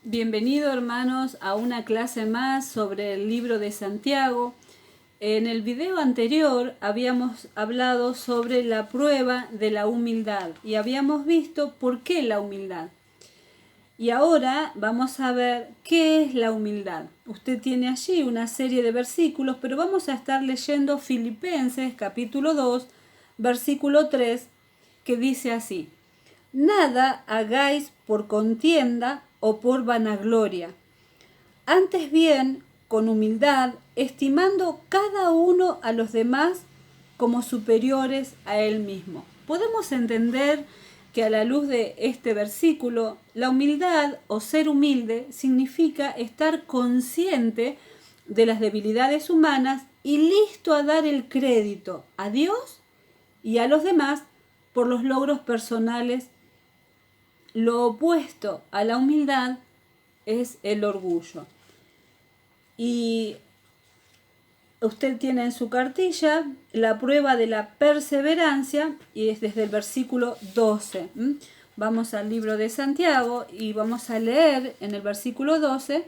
Bienvenido, hermanos, a una clase más sobre el libro de Santiago. En el video anterior habíamos hablado sobre la prueba de la humildad y habíamos visto por qué la humildad. Y ahora vamos a ver qué es la humildad. Usted tiene allí una serie de versículos, pero vamos a estar leyendo Filipenses capítulo 2, versículo 3, que dice así: Nada hagáis por contienda o por vanagloria, antes bien con humildad, estimando cada uno a los demás como superiores a él mismo. Podemos entender que a la luz de este versículo, la humildad o ser humilde significa estar consciente de las debilidades humanas y listo a dar el crédito a Dios y a los demás por los logros personales. Lo opuesto a la humildad es el orgullo. Y usted tiene en su cartilla la prueba de la perseverancia y es desde el versículo 12. Vamos al libro de Santiago y vamos a leer en el versículo 12: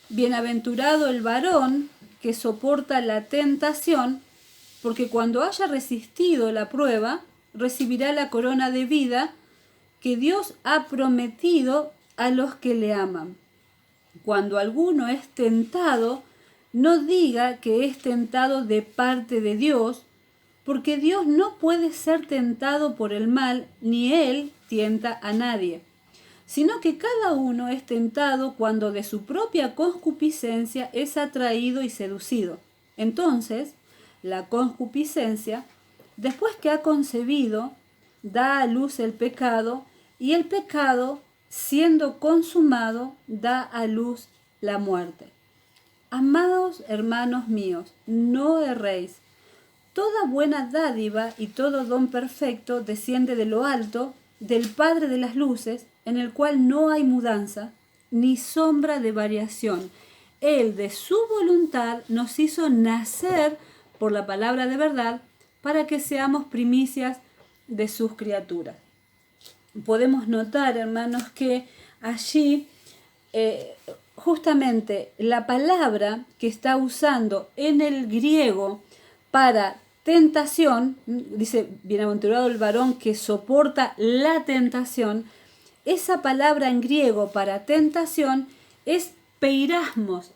Bienaventurado el varón que soporta la tentación, porque cuando haya resistido la prueba, recibirá la corona de vida que Dios ha prometido a los que le aman. Cuando alguno es tentado, no diga que es tentado de parte de Dios, porque Dios no puede ser tentado por el mal, ni Él tienta a nadie, sino que cada uno es tentado cuando de su propia concupiscencia es atraído y seducido. Entonces, la concupiscencia, después que ha concebido, da a luz el pecado, y el pecado, siendo consumado, da a luz la muerte. Amados hermanos míos, no erréis. Toda buena dádiva y todo don perfecto desciende de lo alto, del Padre de las luces, en el cual no hay mudanza, ni sombra de variación. Él de su voluntad nos hizo nacer por la palabra de verdad, para que seamos primicias de sus criaturas. Podemos notar, hermanos, que allí justamente la palabra que está usando en el griego para tentación, dice, bienaventurado el varón que soporta la tentación, esa palabra en griego para tentación es peirasmos,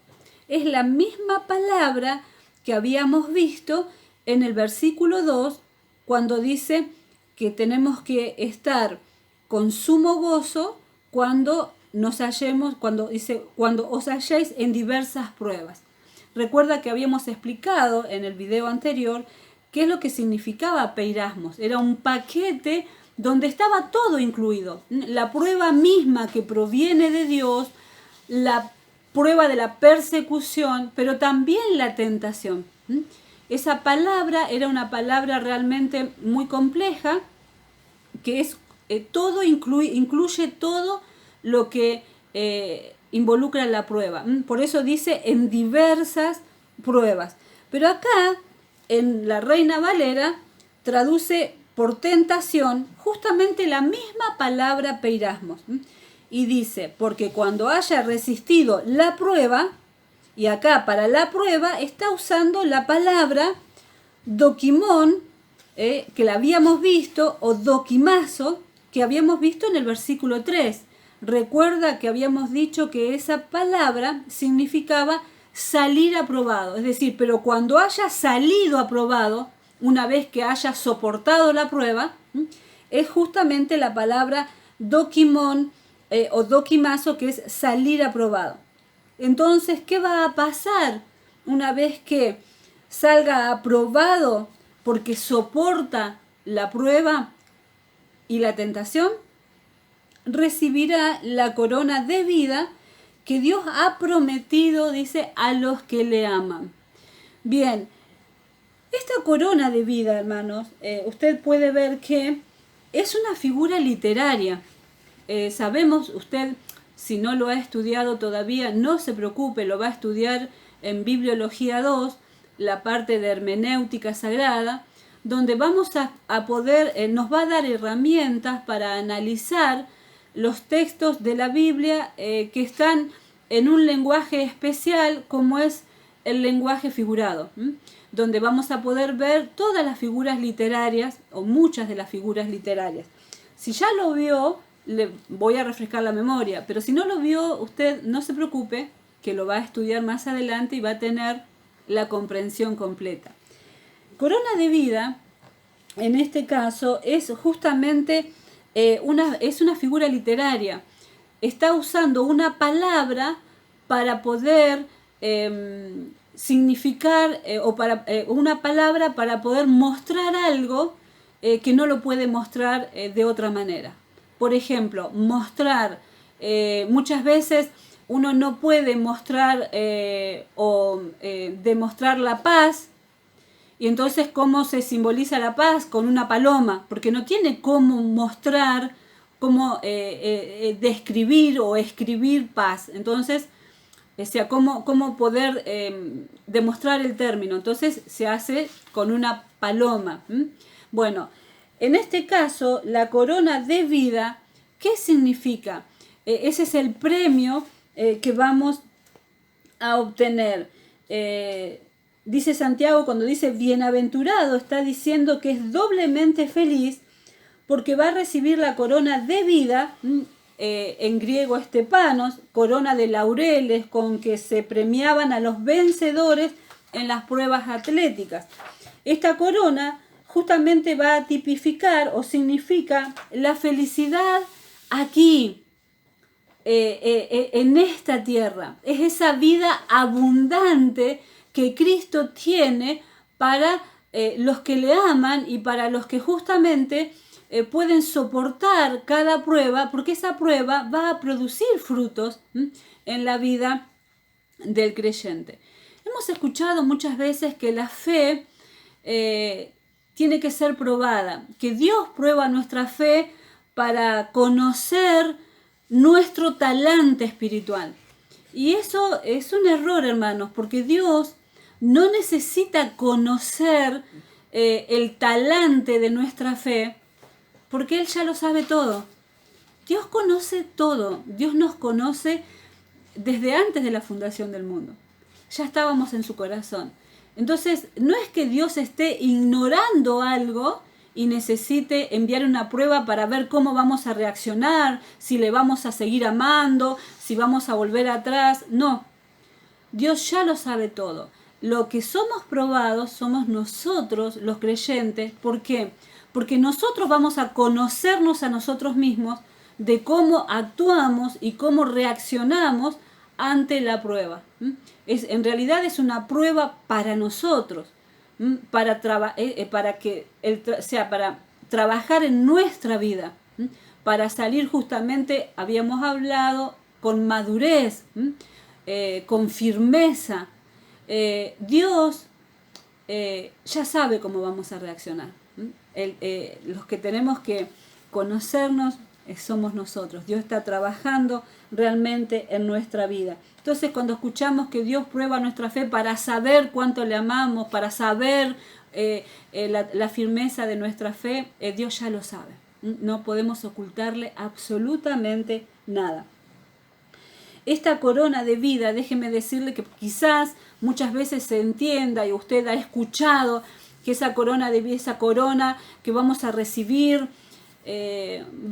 es la misma palabra que habíamos visto en el versículo 2, cuando dice que tenemos que estar con sumo gozo cuando nos hallemos, cuando os halléis en diversas pruebas. Recuerda que habíamos explicado en el video anterior qué es lo que significaba peirasmos. Era un paquete donde estaba todo incluido. La prueba misma que proviene de Dios, la prueba de la persecución, pero también la tentación. Esa palabra era una palabra realmente muy compleja, que es todo incluye todo lo que involucra la prueba. Por eso dice en diversas pruebas. Pero acá, en la Reina Valera, traduce por tentación justamente la misma palabra peirasmos. Y dice, porque cuando haya resistido la prueba, y acá para la prueba está usando la palabra dokimón, que la habíamos visto, o dokimazo, que habíamos visto en el versículo 3. Recuerda que habíamos dicho que esa palabra significaba salir aprobado. Es decir, pero cuando haya salido aprobado, una vez que haya soportado la prueba, es justamente la palabra dokimón o dokimazo, que es salir aprobado. Entonces, ¿qué va a pasar una vez que salga aprobado porque soporta la prueba y la tentación? Recibirá la corona de vida que Dios ha prometido, dice, a los que le aman. Bien, esta corona de vida, hermanos, usted puede ver que es una figura literaria. Sabemos, usted, si no lo ha estudiado todavía, no se preocupe, lo va a estudiar en Bibliología 2, la parte de hermenéutica sagrada, donde vamos a poder, nos va a dar herramientas para analizar los textos de la Biblia que están en un lenguaje especial como es el lenguaje figurado, donde vamos a poder ver todas las figuras literarias o muchas de las figuras literarias. Si ya lo vio, le voy a refrescar la memoria, pero si no lo vio, usted no se preocupe, que lo va a estudiar más adelante y va a tener la comprensión completa. Corona de vida, en este caso, es justamente una figura literaria. Está usando una palabra para poder significar, una palabra para poder mostrar algo que no lo puede mostrar de otra manera. Por ejemplo, mostrar, muchas veces uno no puede mostrar demostrar la paz. Y entonces, ¿cómo se simboliza la paz? Con una paloma, porque no tiene cómo mostrar, cómo describir o escribir paz. Entonces, cómo poder demostrar el término. Entonces, se hace con una paloma. Bueno, en este caso, la corona de vida, ¿qué significa? Ese es el premio que vamos a obtener. Dice Santiago, cuando dice bienaventurado, está diciendo que es doblemente feliz porque va a recibir la corona de vida, en griego estepanos, corona de laureles con que se premiaban a los vencedores en las pruebas atléticas. Esta corona justamente va a tipificar o significa la felicidad aquí, en esta tierra. Es esa vida abundante que Cristo tiene para los que le aman y para los que justamente pueden soportar cada prueba, porque esa prueba va a producir frutos en la vida del creyente. Hemos escuchado muchas veces que la fe tiene que ser probada, que Dios prueba nuestra fe para conocer nuestro talante espiritual. Y eso es un error, hermanos, porque Dios no necesita conocer el talante de nuestra fe, porque Él ya lo sabe todo. Dios conoce todo. Dios nos conoce desde antes de la fundación del mundo. Ya estábamos en su corazón. Entonces, no es que Dios esté ignorando algo y necesite enviar una prueba para ver cómo vamos a reaccionar, si le vamos a seguir amando, si vamos a volver atrás. No, Dios ya lo sabe todo. Lo que somos probados somos nosotros, los creyentes. ¿Por qué? Porque nosotros vamos a conocernos a nosotros mismos de cómo actuamos y cómo reaccionamos ante la prueba. En realidad es una prueba para nosotros, para trabajar en nuestra vida, para salir justamente, habíamos hablado, con madurez, con firmeza. Dios ya sabe cómo vamos a reaccionar. Los que tenemos que conocernos somos nosotros. Dios está trabajando realmente en nuestra vida. Entonces, cuando escuchamos que Dios prueba nuestra fe para saber cuánto le amamos, para saber la firmeza de nuestra fe, Dios ya lo sabe. No podemos ocultarle absolutamente nada. Esta corona de vida, déjeme decirle que quizás muchas veces se entienda y usted ha escuchado que esa corona de vida, esa corona que vamos a recibir,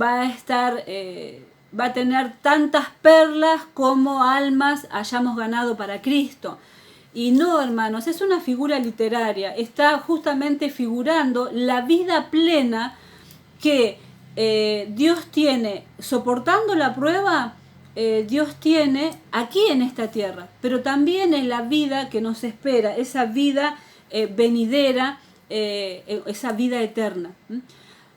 va a tener tantas perlas como almas hayamos ganado para Cristo. Y no, hermanos, es una figura literaria, está justamente figurando la vida plena que Dios tiene soportando la prueba. Dios tiene aquí en esta tierra, pero también en la vida que nos espera, esa vida venidera, esa vida eterna.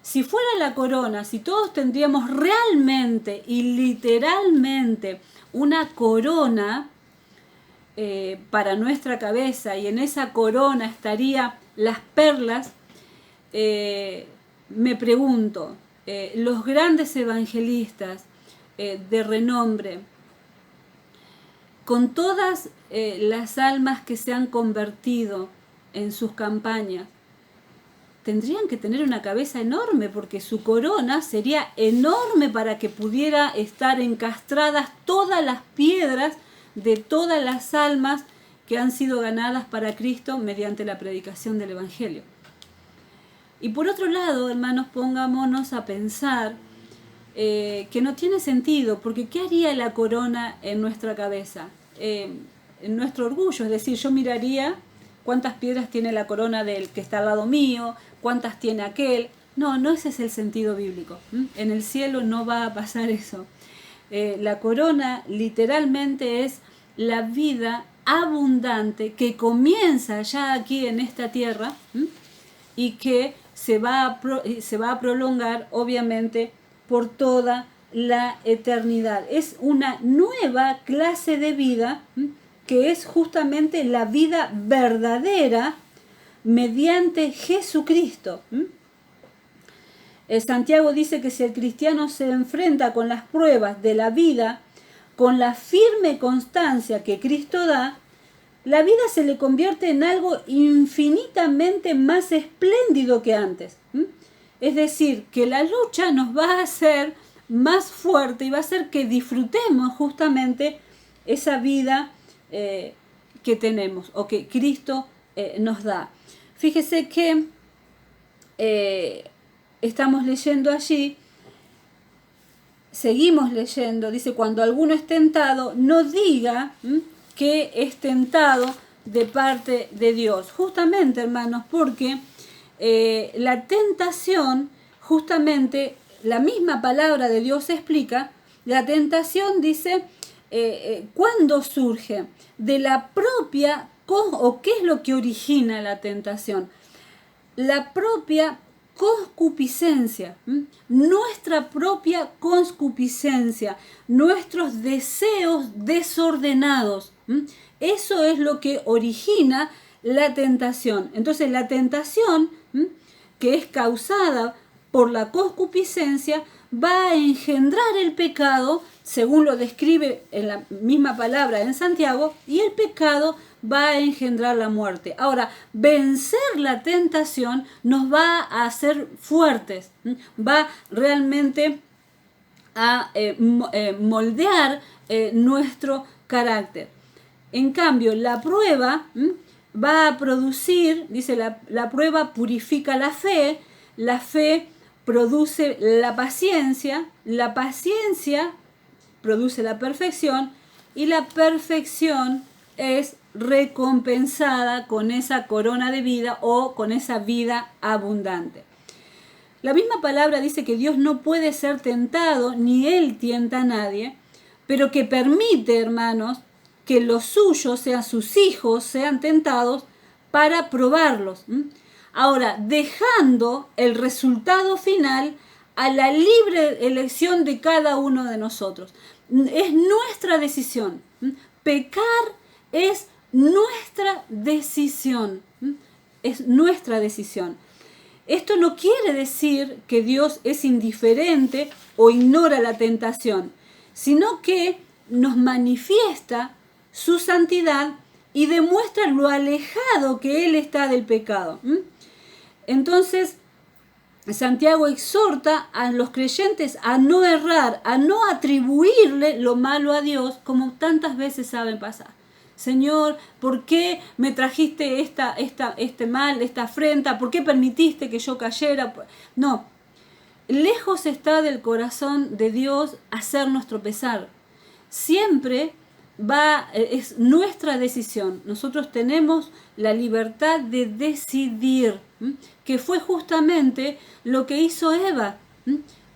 Si fuera la corona, si todos tendríamos realmente y literalmente una corona para nuestra cabeza y en esa corona estarían las perlas, me pregunto, los grandes evangelistas de renombre, con todas las almas que se han convertido en sus campañas, tendrían que tener una cabeza enorme, porque su corona sería enorme para que pudiera estar encastradas todas las piedras de todas las almas que han sido ganadas para Cristo mediante la predicación del Evangelio. Y por otro lado, hermanos, pongámonos a pensar que no tiene sentido, porque ¿qué haría la corona en nuestra cabeza? En nuestro orgullo, es decir, yo miraría cuántas piedras tiene la corona del que está al lado mío, cuántas tiene aquel. No ese es el sentido bíblico. En el cielo no va a pasar eso. La corona literalmente es la vida abundante que comienza ya aquí en esta tierra y que se va a prolongar obviamente por toda la eternidad. Es una nueva clase de vida que es justamente la vida verdadera mediante Jesucristo. Santiago dice que si el cristiano se enfrenta con las pruebas de la vida, con la firme constancia que Cristo da, la vida se le convierte en algo infinitamente más espléndido que antes. Es decir, que la lucha nos va a hacer más fuerte y va a hacer que disfrutemos justamente esa vida que tenemos o que Cristo nos da. Fíjese que estamos leyendo allí, seguimos leyendo, dice, cuando alguno es tentado, no diga que es tentado de parte de Dios. Justamente, hermanos, porque la tentación, justamente, la misma palabra de Dios explica, la tentación dice, ¿cuándo surge? De la propia, o qué es lo que origina la tentación. La propia concupiscencia, nuestra propia concupiscencia, nuestros deseos desordenados. Eso es lo que origina la tentación. Entonces la tentación, que es causada por la concupiscencia, va a engendrar el pecado, según lo describe en la misma palabra en Santiago, y el pecado va a engendrar la muerte. Ahora, vencer la tentación nos va a hacer fuertes, va realmente a moldear nuestro carácter. En cambio, la prueba va a producir, dice, la prueba purifica la fe produce la paciencia produce la perfección, y la perfección es recompensada con esa corona de vida o con esa vida abundante. La misma palabra dice que Dios no puede ser tentado, ni Él tienta a nadie, pero que permite, hermanos, que los suyos, sean sus hijos, sean tentados para probarlos. Ahora, dejando el resultado final a la libre elección de cada uno de nosotros. Es nuestra decisión. Pecar es nuestra decisión. Es nuestra decisión. Esto no quiere decir que Dios es indiferente o ignora la tentación, sino que nos manifiesta su santidad y demuestra lo alejado que Él está del pecado. Entonces, Santiago exhorta a los creyentes a no errar, a no atribuirle lo malo a Dios, como tantas veces saben pasar. Señor, ¿por qué me trajiste este mal, esta afrenta? ¿Por qué permitiste que yo cayera? No, lejos está del corazón de Dios hacernos tropezar. Siempre es nuestra decisión. Nosotros tenemos la libertad de decidir, que fue justamente lo que hizo Eva.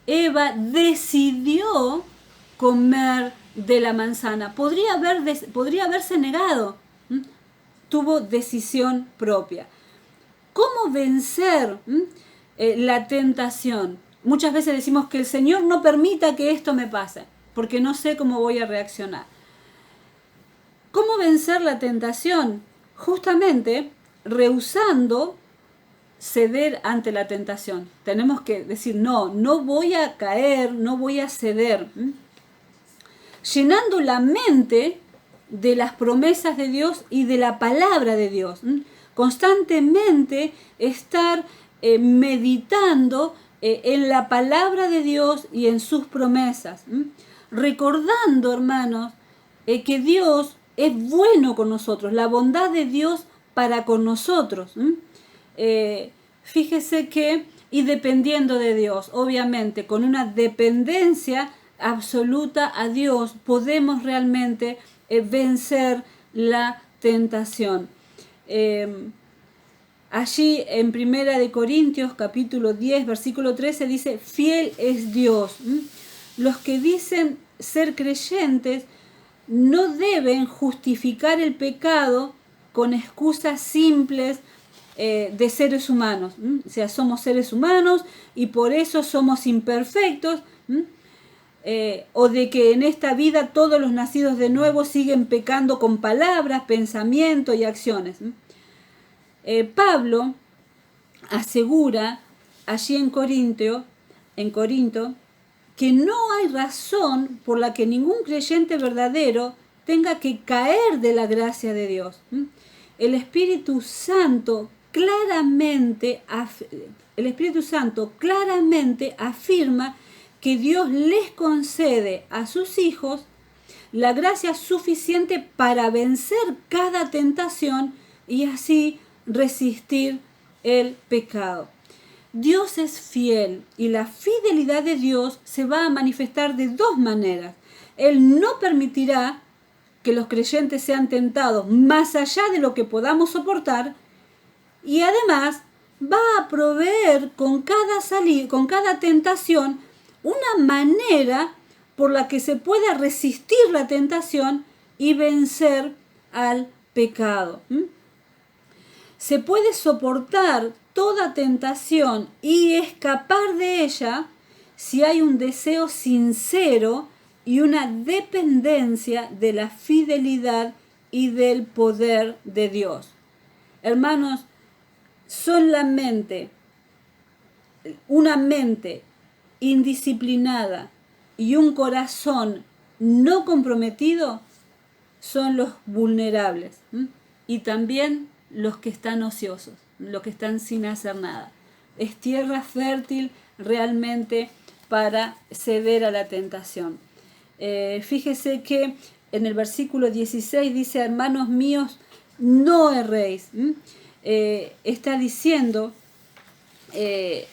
Eva decidió comer de la manzana. Podría haberse negado. Tuvo decisión propia. ¿Cómo vencer la tentación? Muchas veces decimos que el Señor no permita que esto me pase, porque no sé cómo voy a reaccionar. ¿Cómo vencer la tentación? Justamente rehusando ceder ante la tentación. Tenemos que decir, no voy a caer, no voy a ceder. Llenando la mente de las promesas de Dios y de la palabra de Dios. Constantemente estar meditando en la palabra de Dios y en sus promesas. Recordando, hermanos, que Dios es bueno con nosotros, la bondad de Dios para con nosotros. Fíjese que, y dependiendo de Dios, obviamente, con una dependencia absoluta a Dios, podemos realmente vencer la tentación. Allí en 1 Corintios capítulo 10, versículo 13 dice, fiel es Dios. Los que dicen ser creyentes no deben justificar el pecado con excusas simples de seres humanos. O sea, somos seres humanos y por eso somos imperfectos. O de que en esta vida todos los nacidos de nuevo siguen pecando con palabras, pensamientos y acciones. Pablo asegura allí en Corinto, que no hay razón por la que ningún creyente verdadero tenga que caer de la gracia de Dios. El Espíritu Santo claramente afirma que Dios les concede a sus hijos la gracia suficiente para vencer cada tentación y así resistir el pecado. Dios es fiel y la fidelidad de Dios se va a manifestar de dos maneras. Él no permitirá que los creyentes sean tentados más allá de lo que podamos soportar y además va a proveer con cada tentación una manera por la que se pueda resistir la tentación y vencer al pecado. Se puede soportar toda tentación y escapar de ella si hay un deseo sincero y una dependencia de la fidelidad y del poder de Dios. Hermanos, solamente una mente indisciplinada y un corazón no comprometido son los vulnerables y también los que están ociosos, los que están sin hacer nada. Es tierra fértil realmente para ceder a la tentación. Fíjese que en el versículo 16 dice, hermanos míos, no erréis. Está diciendo,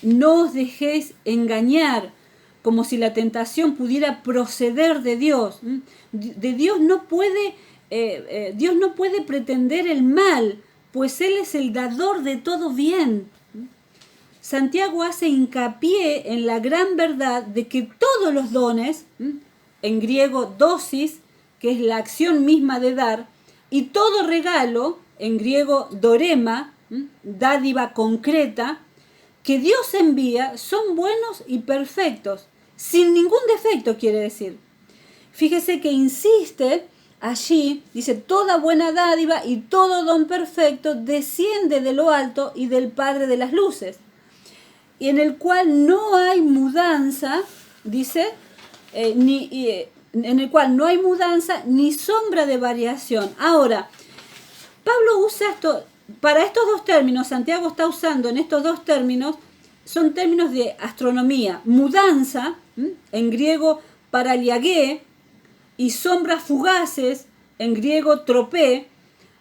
no os dejéis engañar, como si la tentación pudiera proceder de Dios. Dios no puede pretender el mal, pues Él es el dador de todo bien. Santiago hace hincapié en la gran verdad de que todos los dones, en griego dosis, que es la acción misma de dar, y todo regalo, en griego dorema, dádiva concreta, que Dios envía, son buenos y perfectos, sin ningún defecto, quiere decir. Fíjese que insiste allí, dice, toda buena dádiva y todo don perfecto desciende de lo alto y del Padre de las luces, y en el cual no hay mudanza, dice, en el cual no hay mudanza ni sombra de variación. Ahora, Pablo usa esto, para estos dos términos, Santiago está usando en estos dos términos, son términos de astronomía, mudanza, en griego paraliagé, y sombras fugaces, en griego tropé.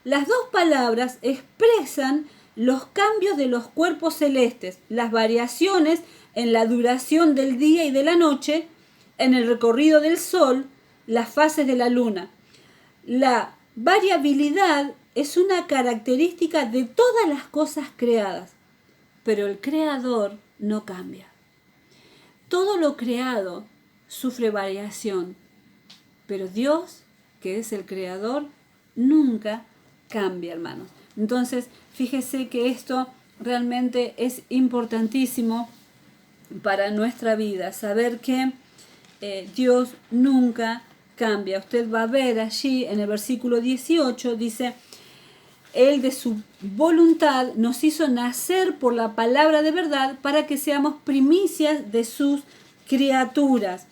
Las dos palabras expresan los cambios de los cuerpos celestes, las variaciones en la duración del día y de la noche, en el recorrido del sol, las fases de la luna. La variabilidad es una característica de todas las cosas creadas, pero el Creador no cambia. Todo lo creado sufre variación, pero Dios, que es el Creador, nunca cambia, hermanos. Entonces, fíjese que esto realmente es importantísimo para nuestra vida, saber que Dios nunca cambia. Usted va a ver allí en el versículo 18, dice, Él de su voluntad nos hizo nacer por la palabra de verdad para que seamos primicias de sus criaturas.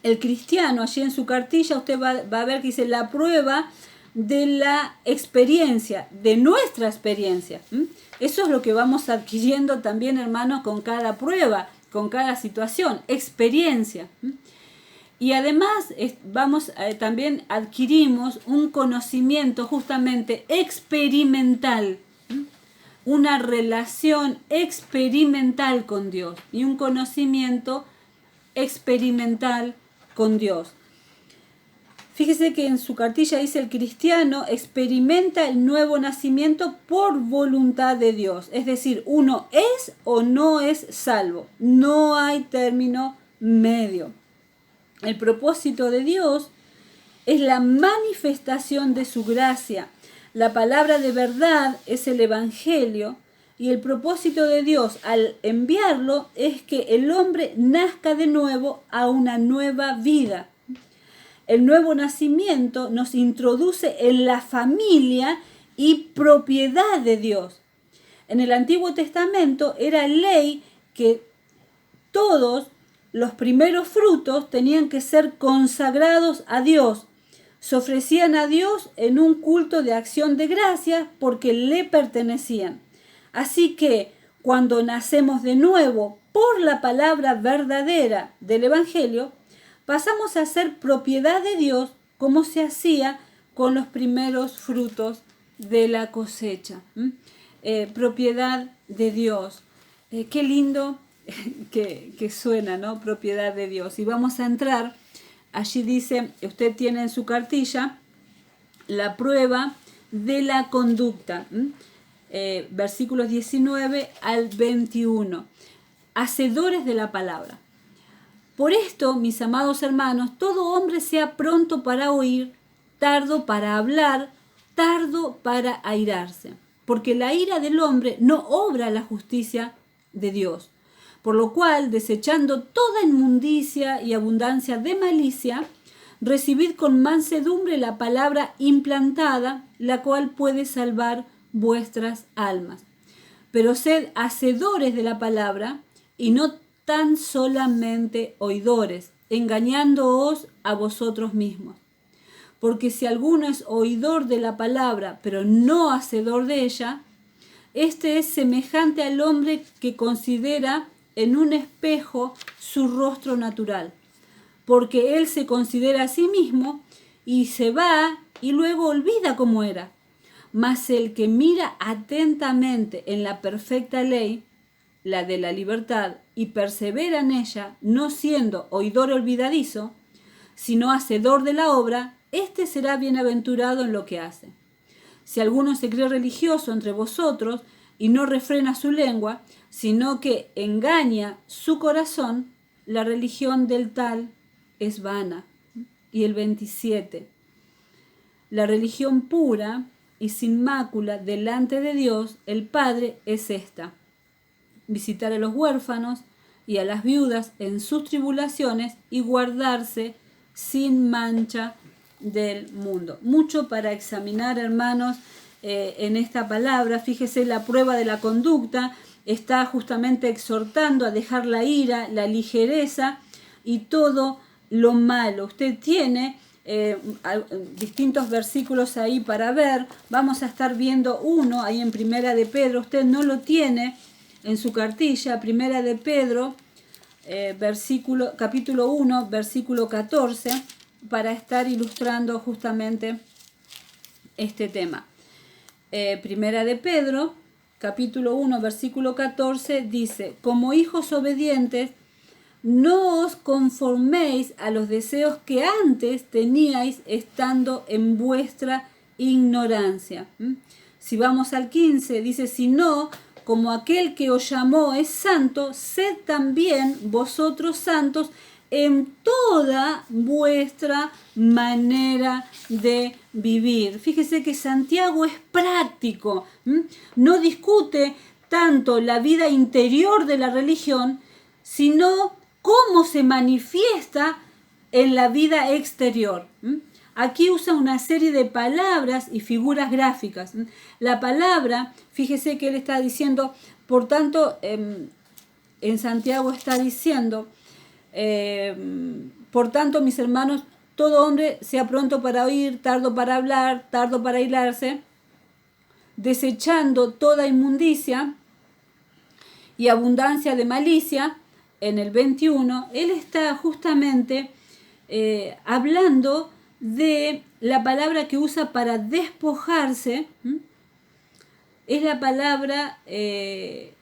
El cristiano, allí en su cartilla, usted va a ver que dice, la prueba de la experiencia, de nuestra experiencia. Eso es lo que vamos adquiriendo también, hermanos, con cada prueba, con cada situación, experiencia. Y además también adquirimos un conocimiento justamente experimental, una relación experimental con Dios y un conocimiento experimental con Dios. Fíjese que en su cartilla dice: el cristiano experimenta el nuevo nacimiento por voluntad de Dios. Es decir, uno es o no es salvo. No hay término medio. El propósito de Dios es la manifestación de su gracia. La palabra de verdad es el Evangelio, y el propósito de Dios al enviarlo es que el hombre nazca de nuevo a una nueva vida. El nuevo nacimiento nos introduce en la familia y propiedad de Dios. En el Antiguo Testamento era ley que todos los primeros frutos tenían que ser consagrados a Dios. Se ofrecían a Dios en un culto de acción de gracias porque le pertenecían. Así que cuando nacemos de nuevo por la palabra verdadera del Evangelio, pasamos a ser propiedad de Dios como se hacía con los primeros frutos de la cosecha. Propiedad de Dios. Qué lindo que suena, ¿no? Propiedad de Dios. Y vamos a entrar, allí dice, usted tiene en su cartilla la prueba de la conducta. Versículos 19 al 21. Hacedores de la palabra. Por esto, mis amados hermanos, todo hombre sea pronto para oír, tardo para hablar, tardo para airarse. Porque la ira del hombre no obra la justicia de Dios. Por lo cual, desechando toda inmundicia y abundancia de malicia, recibid con mansedumbre la palabra implantada, la cual puede salvar vuestras almas. Pero sed hacedores de la palabra y no tan solamente oidores, engañándoos a vosotros mismos. Porque si alguno es oidor de la palabra, pero no hacedor de ella, este es semejante al hombre que considera en un espejo su rostro natural, porque él se considera a sí mismo y se va y luego olvida cómo era. Mas el que mira atentamente en la perfecta ley, la de la libertad, y persevera en ella, no siendo oidor olvidadizo, sino hacedor de la obra, éste será bienaventurado en lo que hace. Si alguno se cree religioso entre vosotros y no refrena su lengua, sino que engaña su corazón, la religión del tal es vana. Y el 27. La religión pura y sin mácula delante de Dios, el Padre, es esta: visitar a los huérfanos y a las viudas en sus tribulaciones y guardarse sin mancha del mundo. Mucho para examinar, hermanos, en esta palabra. Fíjese, la prueba de la conducta está justamente exhortando a dejar la ira, la ligereza y todo lo malo. Usted tiene distintos versículos ahí para ver. Vamos a estar viendo uno ahí en Primera de Pedro. Usted no lo tiene en su cartilla. Primera de Pedro, capítulo 1, versículo 14, para estar ilustrando justamente este tema. Primera de Pedro, capítulo 1, versículo 14, dice: como hijos obedientes, no os conforméis a los deseos que antes teníais estando en vuestra ignorancia. Si vamos al 15, dice: sino como aquel que os llamó es santo, sed también vosotros santos en toda vuestra manera de vivir. Fíjese que Santiago es práctico, no discute tanto la vida interior de la religión, sino cómo se manifiesta en la vida exterior. Aquí usa una serie de palabras y figuras gráficas. La palabra, fíjese que él está diciendo, por tanto, en Santiago está diciendo, por tanto, mis hermanos, todo hombre sea pronto para oír, tardo para hablar, tardo para airarse, desechando toda inmundicia y abundancia de malicia. En el 21, él está justamente hablando de la palabra que usa para despojarse. Es la palabra que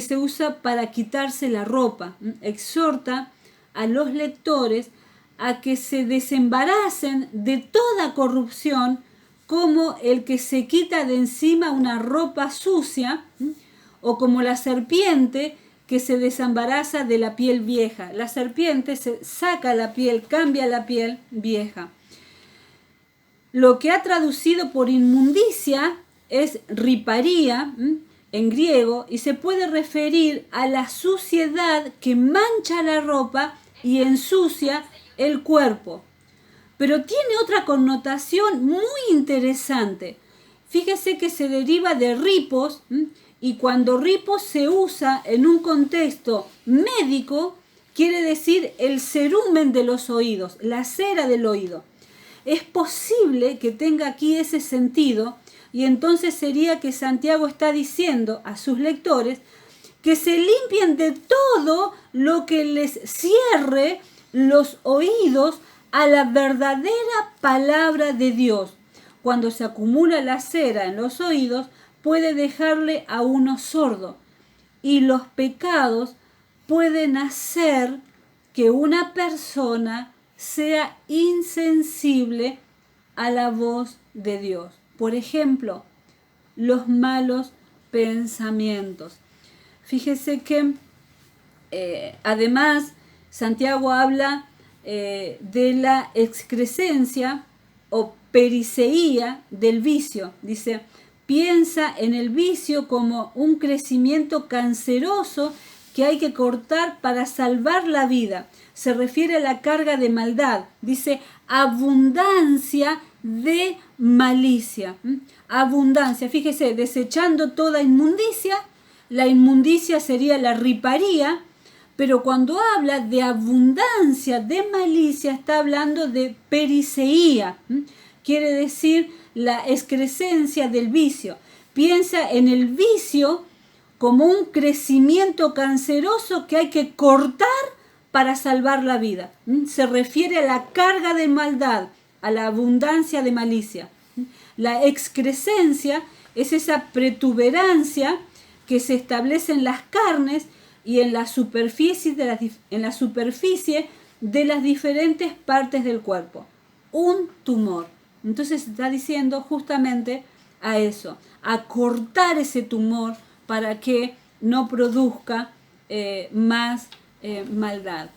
se usa para quitarse la ropa. Exhorta a los lectores a que se desembaracen de toda corrupción, como el que se quita de encima una ropa sucia, o como la serpiente que se desembaraza de la piel vieja. La serpiente se saca la piel, cambia la piel vieja. Lo que ha traducido por inmundicia es riparía en griego, y se puede referir a la suciedad que mancha la ropa y ensucia el cuerpo. Pero tiene otra connotación muy interesante. Fíjese que se deriva de ripos, y cuando ripos se usa en un contexto médico, quiere decir el cerumen de los oídos, la cera del oído. Es posible que tenga aquí ese sentido, y entonces sería que Santiago está diciendo a sus lectores que se limpien de todo lo que les cierre los oídos a la verdadera palabra de Dios. Cuando se acumula la cera en los oídos, puede dejarle a uno sordo, y los pecados pueden hacer que una persona sea insensible a la voz de Dios. Por ejemplo, los malos pensamientos. Fíjese que además Santiago habla de la excrescencia o periceía del vicio. Dice, piensa en el vicio como un crecimiento canceroso que hay que cortar para salvar la vida. Se refiere a la carga de maldad. Dice, abundancia de malicia. Abundancia, fíjese, desechando toda inmundicia. La inmundicia sería la riparía, pero cuando habla de abundancia de malicia, está hablando de periceía. Quiere decir la excrescencia del vicio. Piensa en el vicio como un crecimiento canceroso que hay que cortar para salvar la vida. Se refiere a la carga de maldad, a la abundancia de malicia. La excrescencia es esa protuberancia que se establece en las carnes y en la superficie de las diferentes partes del cuerpo. Un tumor. Entonces está diciendo justamente a eso, a cortar ese tumor para que no produzca más maldad.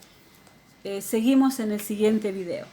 Seguimos en el siguiente video.